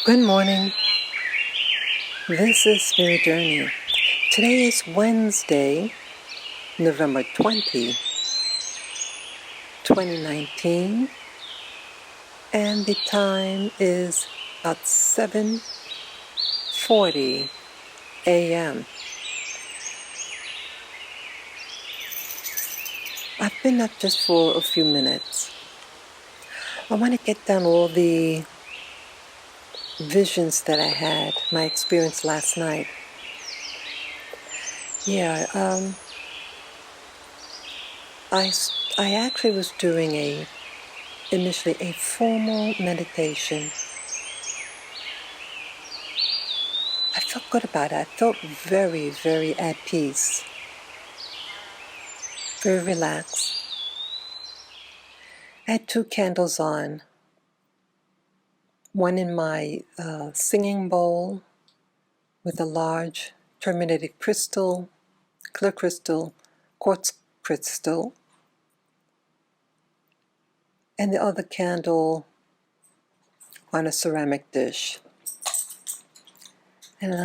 Good morning. This is Spirit Journey. Today is Wednesday, November 20, 2019, and the time is about 7:40 a.m. I've been up just for a few minutes. I want to get down all the visions that I had, my experience last night. Yeah, I actually was doing initially a formal meditation. I felt good about it. I felt very, very at peace, very relaxed. I had 2 candles on, one in my singing bowl with a large terminated crystal, clear crystal, quartz crystal, and the other candle on a ceramic dish. And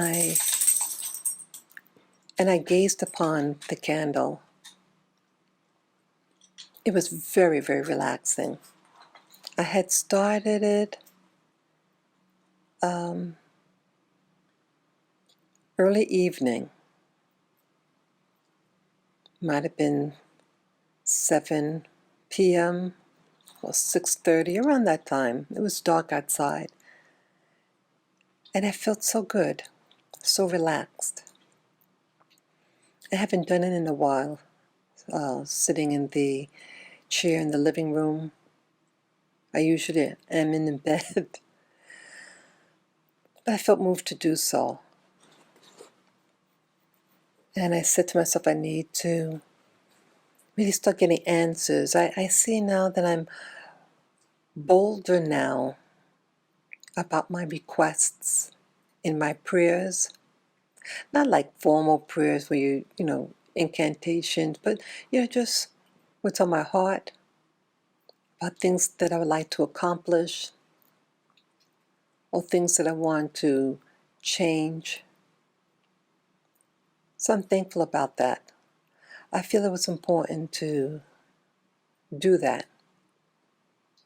I gazed upon the candle. It was very, very relaxing. I had started it early evening. Might have been 7 p.m. or 6:30, around that time. It was dark outside. And I felt so good, so relaxed. I haven't done it in a while, sitting in the chair in the living room. I usually am in the bed, but I felt moved to do so. And I said to myself, I need to really start getting answers. I see now that I'm bolder now about my requests in my prayers. Not like formal prayers where you know, incantations, but just what's on my heart, about things that I would like to accomplish, or things that I want to change. So I'm thankful about that. I feel it was important to do that,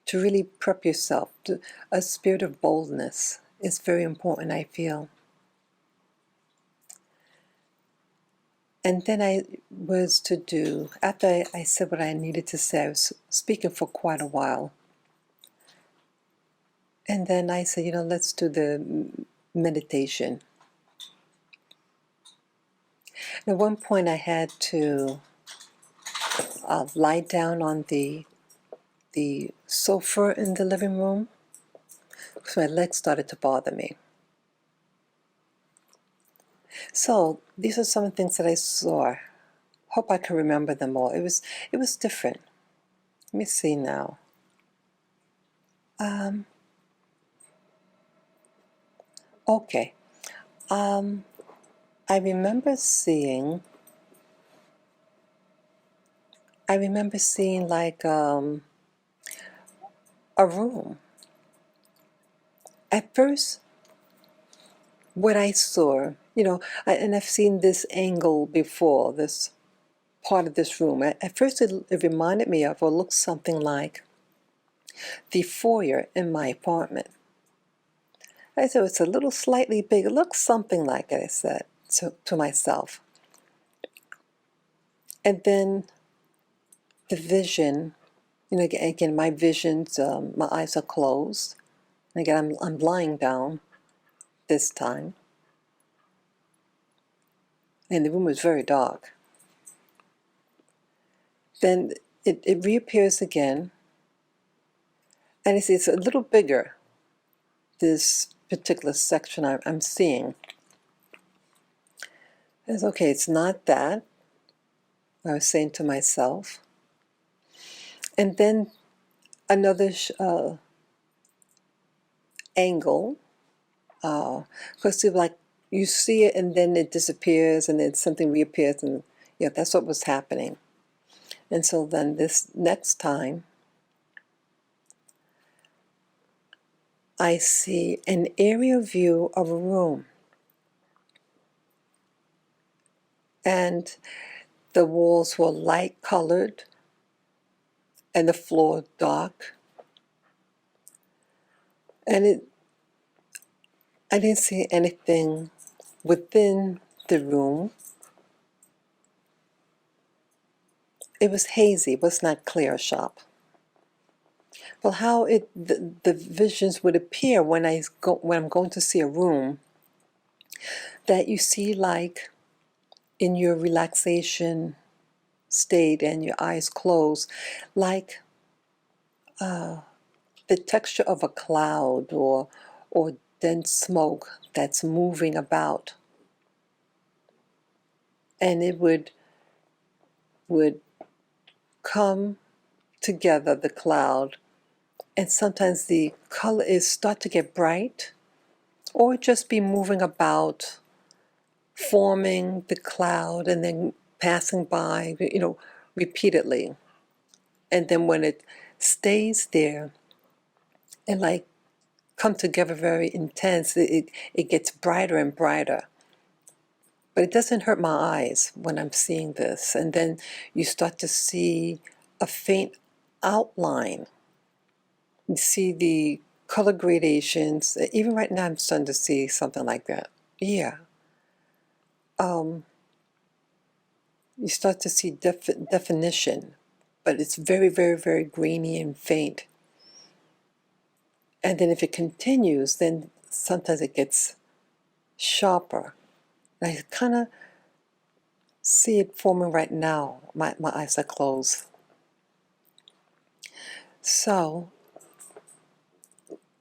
to really prep yourself. A spirit of boldness is very important, I feel. And then I was to do, after I said what I needed to say, I was speaking for quite a while. And then I said, let's do the meditation. At one point I had to lie down on the sofa in the living room because my legs started to bother me. So these are some of the things that I saw. Hope I can remember them all. It was different. Let me see now. Okay. I remember seeing like a room. At first, what I saw, and I've seen this angle before, this part of this room. At first, it reminded me of, or looked something like, the foyer in my apartment. I said, it's a little slightly big. It looks something like it, I said to myself. And then the vision, again, my visions, my eyes are closed. And again, I'm lying down this time. And the room was very dark. Then it reappears again. And it's a little bigger, this particular section I'm seeing. It's okay, it's not that, I was saying to myself. And then another angle, because like you see it and then it disappears and then something reappears, and that's what was happening. And so then this next time, I see an aerial view of a room, and the walls were light colored and the floor dark. And I didn't see anything within the room. It was hazy, it was not clear or sharp. Well, how the visions would appear when I'm going to see a room that you see, like in your relaxation state and your eyes closed, like the texture of a cloud or dense smoke that's moving about, and it would come together, the cloud, and sometimes the color is start to get bright, or just be moving about, forming the cloud and then passing by, repeatedly. And then when it stays there and like come together very intense, it gets brighter and brighter. But it doesn't hurt my eyes when I'm seeing this. And then you start to see a faint outline. You see the color gradations. Even right now I'm starting to see something like that. Yeah. You start to see definition, but it's very, very, very grainy and faint. And then if it continues, then sometimes it gets sharper. And I kind of see it forming right now. My eyes are closed. So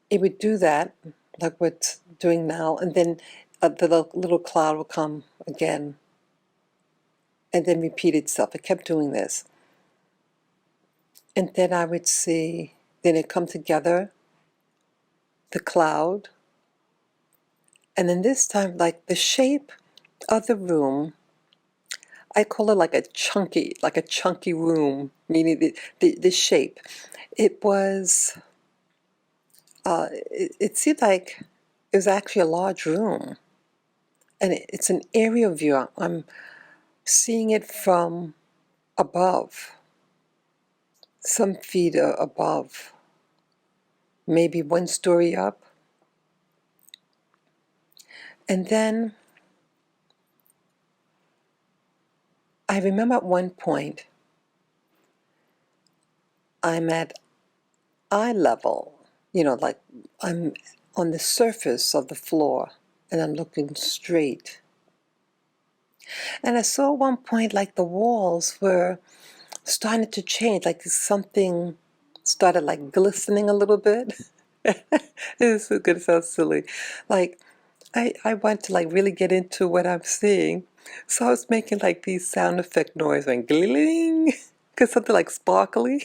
it would do that, like what it's doing now, and then the little cloud will come again and then repeat itself. It kept doing this. And then I would see, then it come together, the cloud, and then this time, like the shape of the room, I call it like a chunky room, meaning the shape. It was, it seemed like it was actually a large room. And it's an aerial view. I'm seeing it from above, some feet above, maybe one story up. And then I remember at one point, I'm at eye level, like I'm on the surface of the floor and I'm looking straight. And I saw at one point like the walls were starting to change, like something started like glistening a little bit. It's gonna sound silly. Like I want to like really get into what I'm seeing. So I was making like these sound effect noise, like gling, because something like sparkly,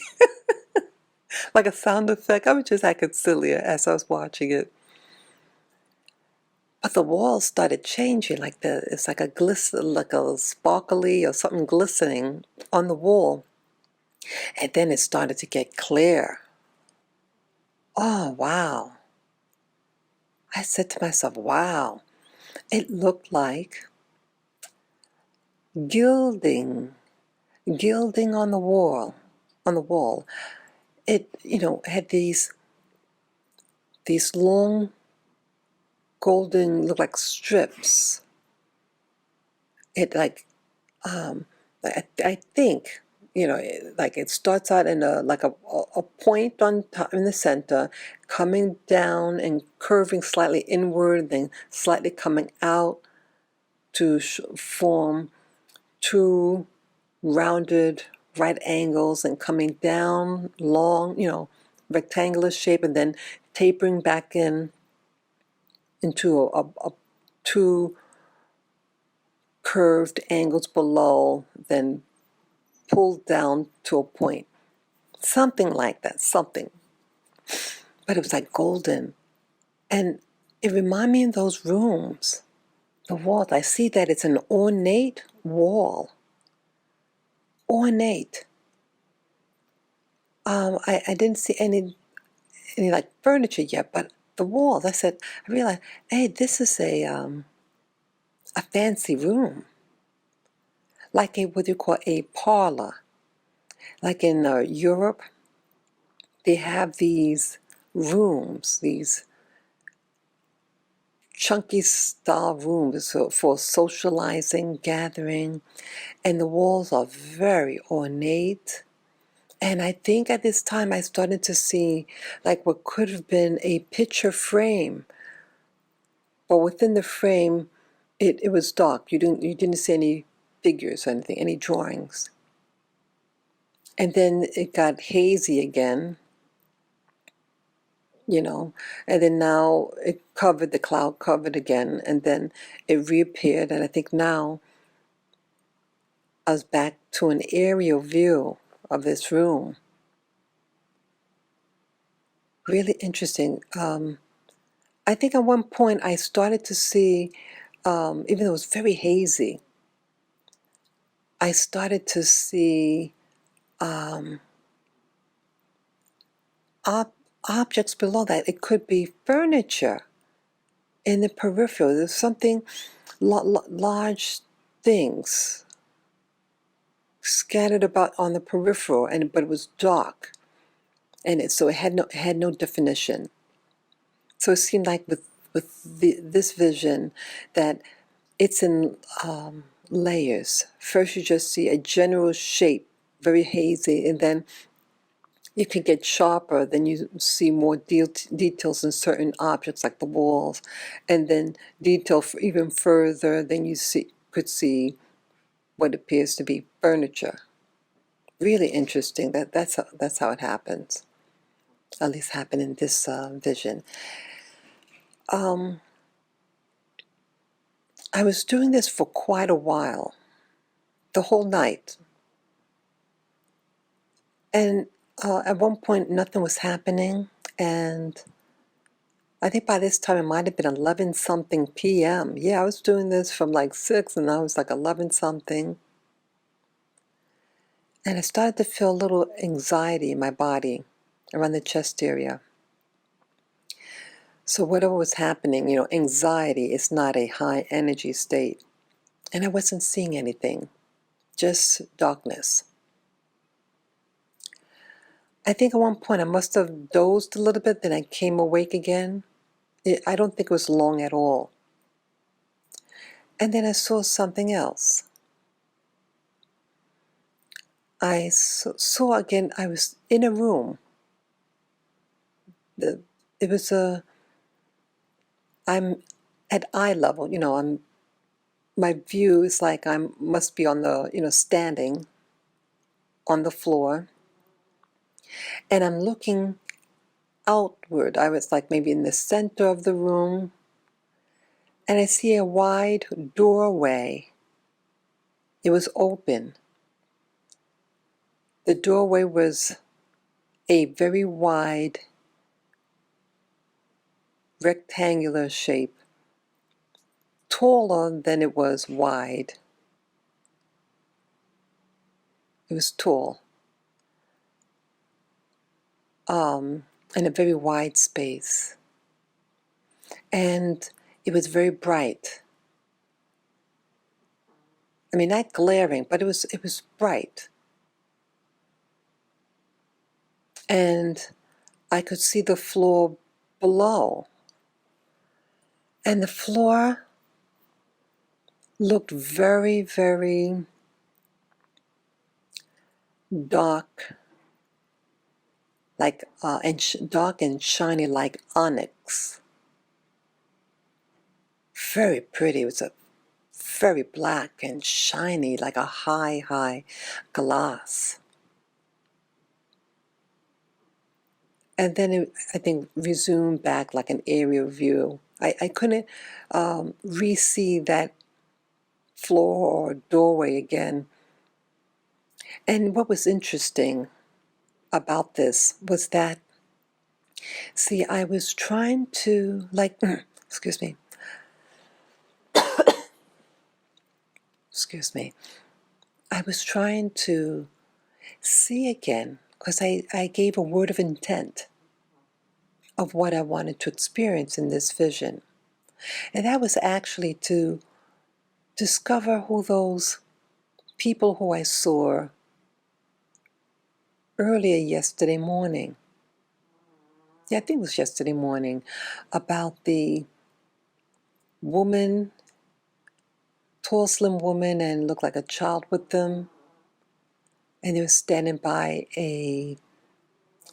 like a sound effect. I was just acting silly as I was watching it. But the walls started changing, like it's like a glisten, like a sparkly or something glistening on the wall. And then it started to get clear. Oh, wow. I said to myself, wow. It looked like gilding, gilding on the wall. It, had these long golden, look like strips. It like, I think, like it starts out in a point on top in the center, coming down and curving slightly inward, then slightly coming out to form two rounded right angles and coming down long, rectangular shape, and then tapering back into a two curved angles below, then pulled down to a point. Something like that, something. But it was like golden. And it reminded me of those rooms, the walls. I see that it's an ornate wall. Ornate. I didn't see any like furniture yet, but the walls. I realized, hey, this is a fancy room, like what you call a parlor. Like in Europe, they have these rooms, these chunky style rooms for socializing, gathering, and the walls are very ornate. And I think at this time I started to see like what could have been a picture frame, but within the frame it was dark. You didn't see any figures or anything, any drawings. And then it got hazy again, you know, and then now the cloud covered again, and then it reappeared, and I think now I was back to an aerial view of this room. Really interesting. I think at one point I started to see, even though it was very hazy, I started to see um, ob objects below that. It could be furniture in the peripheral. There's something, large things scattered about on the peripheral, but it was dark, and it had no definition. So it seemed like with this vision that it's in layers. First, you just see a general shape, very hazy, and then you can get sharper. Then you see more details in certain objects, like the walls, and then detail even further. Then you could see what appears to be furniture. Really interesting. That's how it happens. At least happened in this vision. I was doing this for quite a while, the whole night. And at one point, nothing was happening. And I think by this time, it might have been 11 something p.m. Yeah, I was doing this from like 6, and now it was like 11 something. And I started to feel a little anxiety in my body around the chest area. So whatever was happening, anxiety is not a high energy state. And I wasn't seeing anything, just darkness. I think at one point I must have dozed a little bit, then I came awake again. I don't think it was long at all. And then I saw something else. I saw again, I was in a room. It was I'm at eye level, my view is like I must be on the, standing on the floor. And I'm looking outward. I was like maybe in the center of the room. And I see a wide doorway. It was open. The doorway was a very wide rectangular shape, taller than it was wide. It was tall, in a very wide space. And it was very bright. I mean, not glaring, but it was bright. And I could see the floor below. And the floor looked very, very dark, like dark and shiny, like onyx. Very pretty. It was very black and shiny, like a high glass. And then I think, resumed back like an aerial view. I couldn't re-see that floor or doorway again. And what was interesting about this was that, see, I was trying to, like, excuse me, I was trying to see again, because I gave a word of intent of what I wanted to experience in this vision. And that was actually to discover who those people who I saw earlier yesterday morning. Yeah, I think it was yesterday morning, about the woman, tall, slim woman, and looked like a child with them. And they were standing by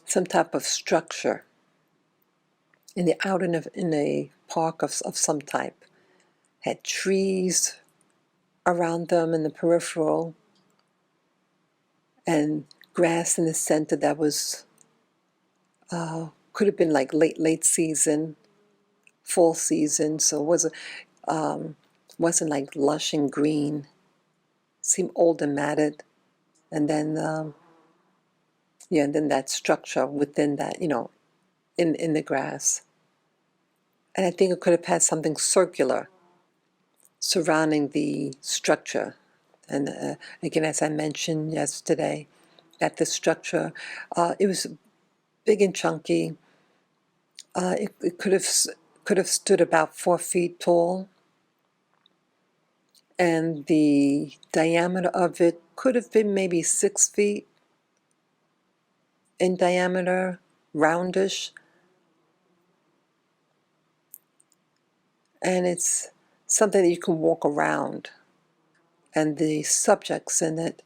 some type of structure in a park of some type. Had trees around them in the peripheral, and grass in the center that was could have been like late season, fall season, so wasn't like lush and green. Seemed old and matted. And then and then that structure within that, in the grass. And I think it could have had something circular surrounding the structure. And again, as I mentioned yesterday, that the structure, it was big and chunky. It could have stood about 4 feet tall, and the diameter of it could have been maybe 6 feet in diameter, roundish. And it's something that you can walk around, and the subjects in it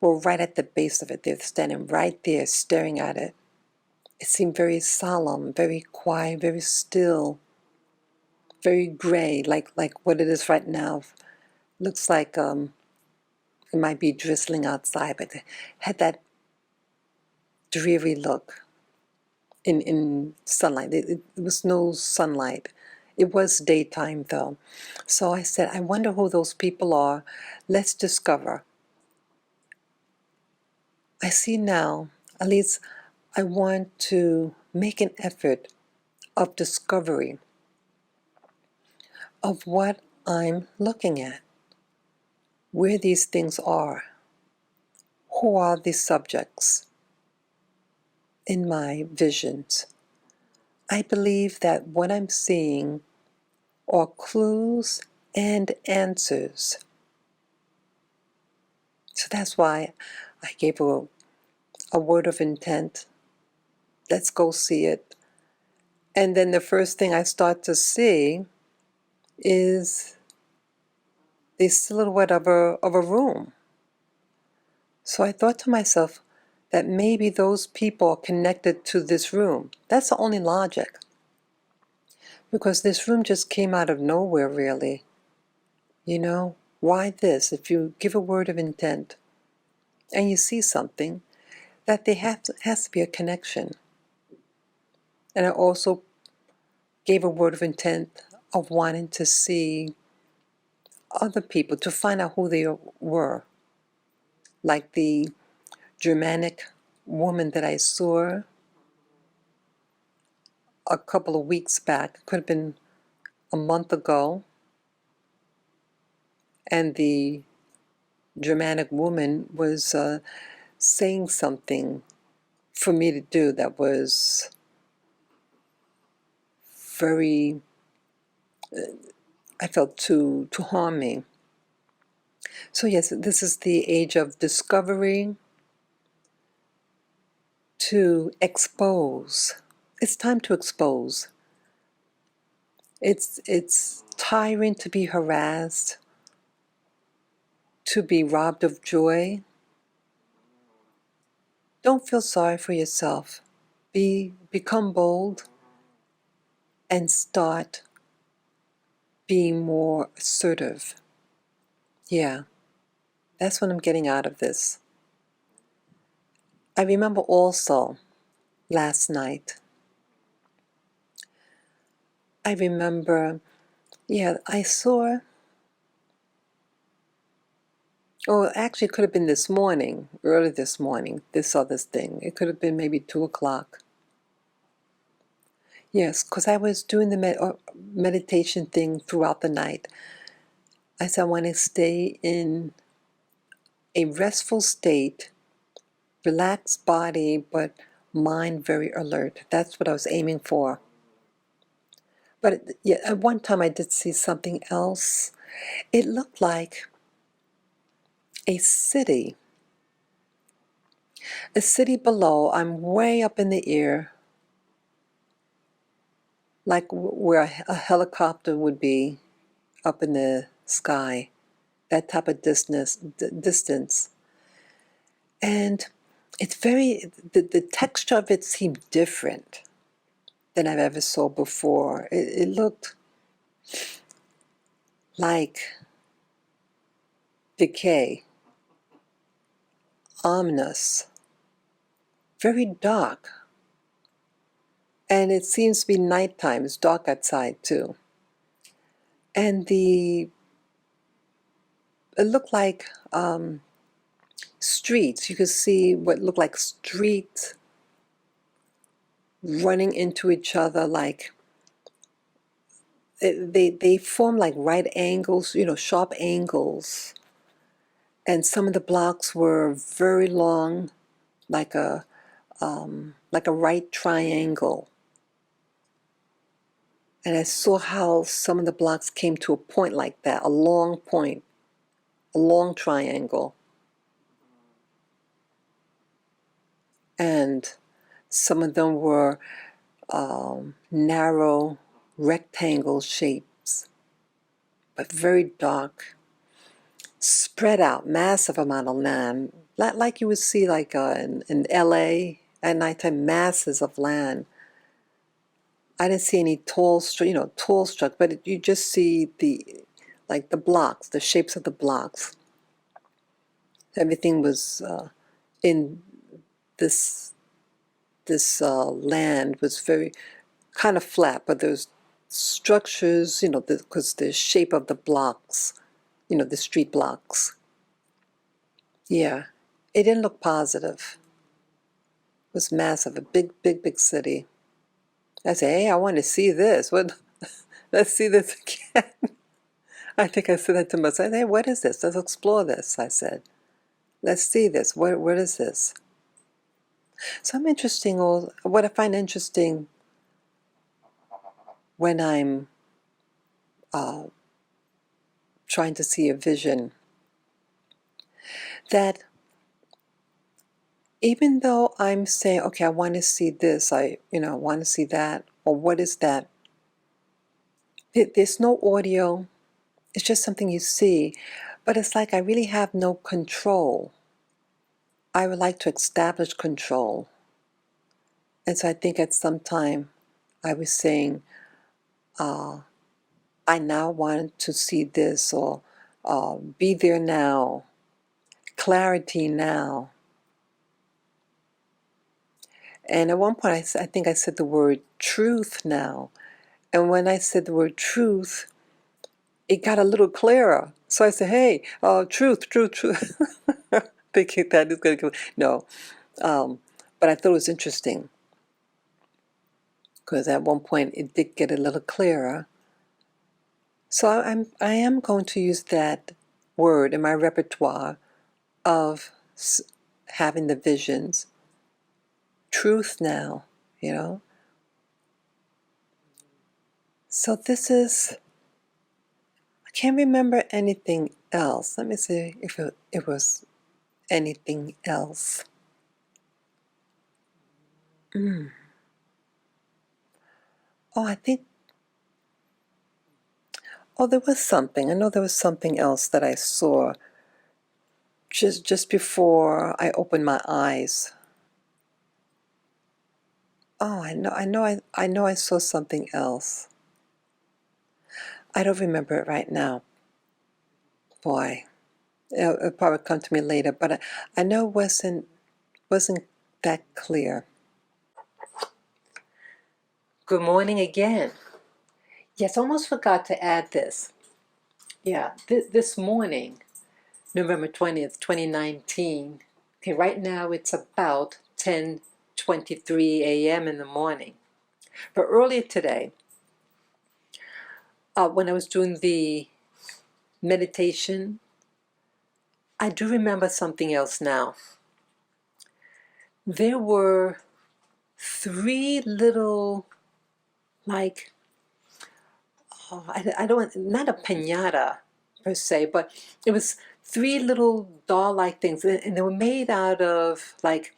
were right at the base of it. They're standing right there staring at it. It seemed very solemn, very quiet, very still, very gray, like what it is right now. Looks like it might be drizzling outside, but it had that dreary look in sunlight. It was no sunlight. It was daytime though. So I said, I wonder who those people are. Let's discover. I see now, at least I want to make an effort of discovery of what I'm looking at, where these things are, who are these subjects in my visions. I believe that what I'm seeing are clues and answers. So that's why I gave a word of intent. Let's go see it. And then the first thing I start to see is the silhouette of a room. So I thought to myself that maybe those people are connected to this room. That's the only logic. Because this room just came out of nowhere, really. Why this? If you give a word of intent and you see something, that there has to be a connection. And I also gave a word of intent of wanting to see other people, to find out who they were. Like the Germanic woman that I saw a couple of weeks back, it could have been a month ago, and the Germanic woman was saying something for me to do that was very, I felt to harm me. So yes, this is the age of discovery, to expose. It's time to expose. It's tiring to be harassed, to be robbed of joy. Don't feel sorry for yourself. Become bold and start being more assertive. Yeah, that's what I'm getting out of this. I remember also last night, I saw, actually it could have been this morning, early this morning, saw this thing. It could have been maybe 2 o'clock. Yes, because I was doing the meditation thing throughout the night. I said I want to stay in a restful state, relaxed body, but mind very alert. That's what I was aiming for. But yeah, at one time I did see something else. It looked like a city. A city below. I'm way up in the air, like where a helicopter would be up in the sky. That type of distance. And it's the texture of it seemed different than I've ever saw before. It looked like decay, ominous, very dark. And it seems to be nighttime. It's dark outside too. And it looked like streets. You could see what looked like streets running into each other, like they form like right angles, sharp angles. And some of the blocks were very long, like a right triangle. And I saw how some of the blocks came to a point like that, a long point, a long triangle. And some of them were narrow rectangle shapes, but very dark, spread out, massive amount of land, like you would see like in LA at nighttime, masses of land. I didn't see any tall structure, but you just see the blocks, the shapes of the blocks. Everything was in this land was very kind of flat, but there's structures, because the shape of the blocks, the street blocks. Yeah, it didn't look positive. It was massive, a big, big, big city. I said, hey, I want to see this. What? Let's see this again. I think I said that to myself. Hey, what is this? Let's explore this, I said. Let's see this. What is this? So I'm interesting, or what I find interesting when I'm trying to see a vision, that even though I'm saying, okay, I want to see this, I want to see that, or what is that? There's no audio. It's just something you see, but it's like I really have no control. I would like to establish control. And so I think at some time I was saying, I now want to see this, or be there now, clarity now. And at one point I think I said the word truth now. And when I said the word truth, it got a little clearer. So I said, hey, truth, truth, truth. Thinking that is going to go. No. But I thought it was interesting, because at one point it did get a little clearer. So I am going to use that word in my repertoire of having the visions. Truth now, So this is, I can't remember anything else. Let me see if it was anything else. Oh, I think, there was something. I know there was something else that I saw just before I opened my eyes. Oh, I know I saw something else. I don't remember it right now. Boy, it'll probably come to me later, but I know it wasn't that clear. Good morning again. Yes, almost forgot to add this. Yeah, this morning, November 20th, 2019. Okay, right now it's about 10:23 a.m. in the morning. But earlier today, when I was doing the meditation, I do remember something else now. There were three little, like, oh, I don't, not a piñata per se, but it was three little doll-like things, and they were made out of like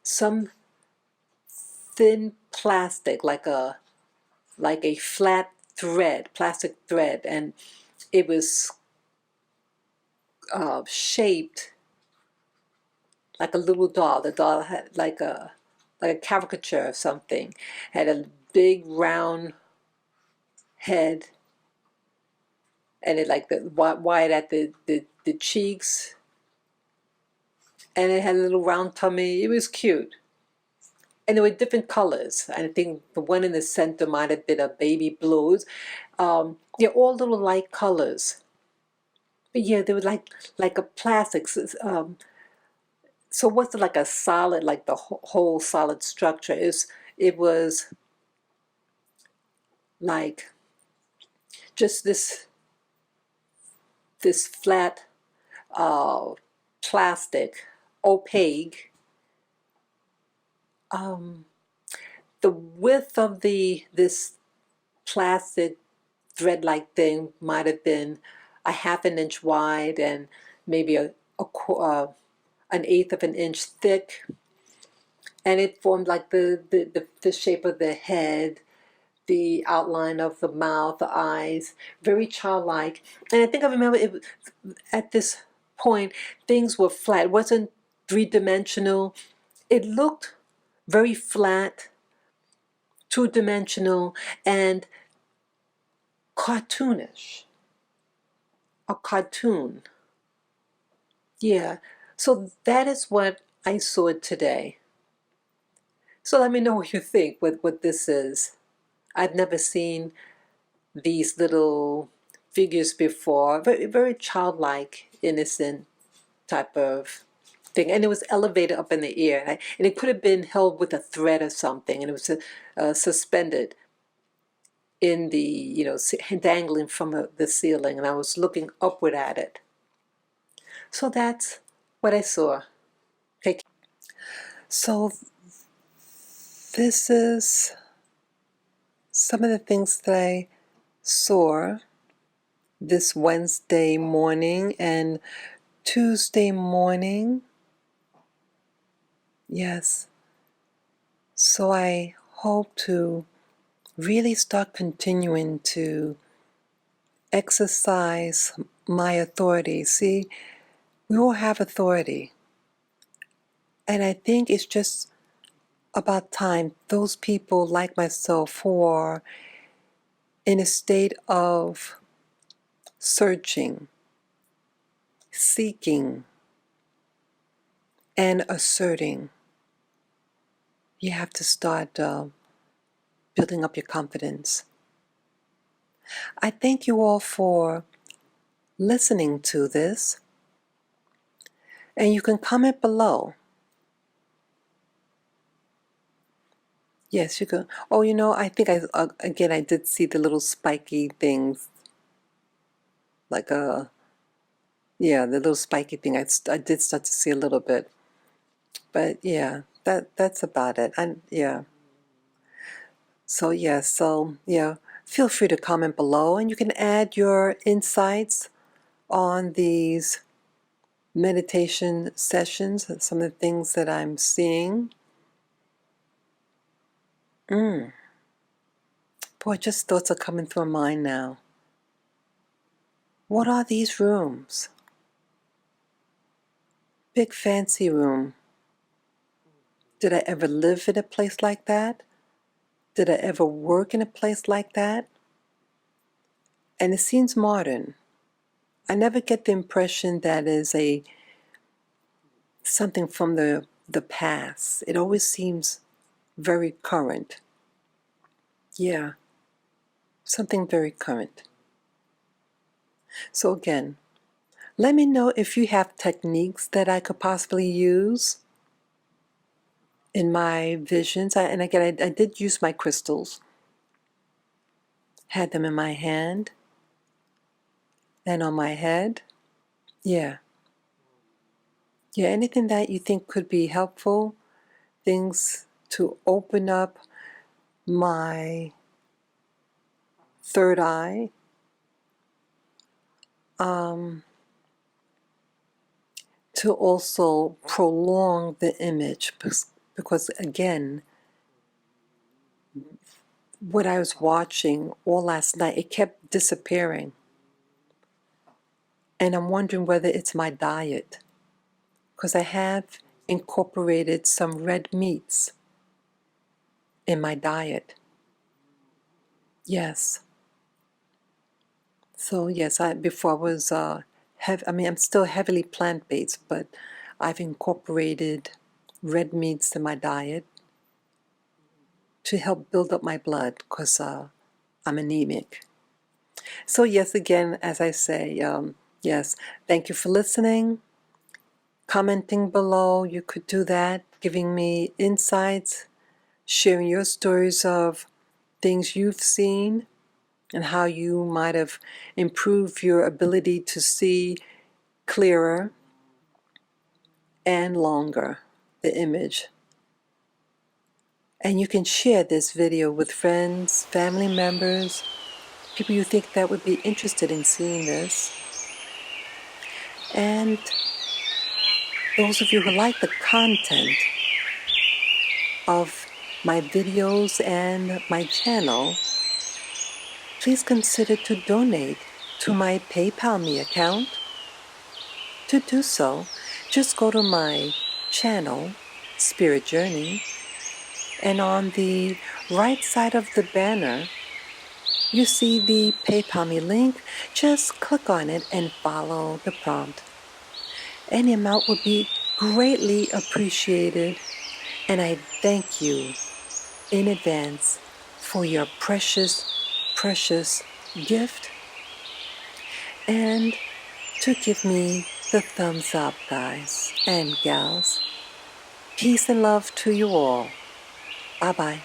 some thin plastic, like a flat thread, plastic thread, and it was shaped like a little doll. The doll had like a caricature of something, had a big round head, and it like the wide at the cheeks, and it had a little round tummy. It was cute. And there were different colors. I think the one in the center might have been a baby blues. They're all little light colors. But yeah, they were like a plastic. So what's like a solid, like the whole solid structure? It was like just this flat plastic, opaque. The width of this plastic thread-like thing might have been a half an inch wide and maybe an eighth of an inch thick, and it formed like the shape of the head, the outline of the mouth, the eyes, very childlike. And I think I remember it at this point things were flat. It wasn't three-dimensional. It looked very flat, two-dimensional, and cartoonish. A cartoon. Yeah. So that is what I saw today. So let me know what you think, what this is. I've never seen these little figures before. Very, very childlike, innocent type of thing. And it was elevated up in the air. And it could have been held with a thread or something. And it was suspended in the, dangling from the ceiling. And I was looking upward at it. So that's what I saw. Okay. So this is some of the things that I saw this Wednesday morning and Tuesday morning. Yes. So I hope to really start continuing to exercise my authority. See, we all have authority. And I think it's just about time those people like myself who are in a state of searching, seeking, and asserting, you have to start building up your confidence. I thank you all for listening to this, and you can comment below. Yes, you can. Oh, I think again I did see the little spiky things, like yeah, the little spiky thing. I did start to see a little bit, but yeah, that's about it. And yeah. So yeah, feel free to comment below, and you can add your insights on these meditation sessions, some of the things that I'm seeing. Boy, just thoughts are coming through my mind now. What are these rooms? Big fancy room. Did I ever live in a place like that? Did I ever work in a place like that? And it seems modern. I never get the impression that is something from the past. It always seems very current. Yeah, something very current. So again, let me know if you have techniques that I could possibly use in my visions. And again, I did use my crystals. Had them in my hand and on my head. Yeah. Yeah, anything that you think could be helpful, things to open up my third eye, to also prolong the image, because again, what I was watching all last night, it kept disappearing. And I'm wondering whether it's my diet, because I have incorporated some red meats in my diet. Yes. So yes, before I was I'm still heavily plant-based, but I've incorporated red meats in my diet to help build up my blood, because I'm anemic. So yes, again, as I say, yes, thank you for listening. Commenting below, you could do that, giving me insights, sharing your stories of things you've seen and how you might have improved your ability to see clearer and longer the image. And you can share this video with friends, family members, people you think that would be interested in seeing this. And those of you who like the content of my videos and my channel, please consider to donate to my PayPal me account. To do so, just go to my channel, Spirit Journey, and on the right side of the banner, you see the PayPal me link. Just click on it and follow the prompt. Any amount would be greatly appreciated, and I thank you in advance for your precious, precious gift, and to give me the thumbs up, guys and gals. Peace and love to you all. Bye-bye.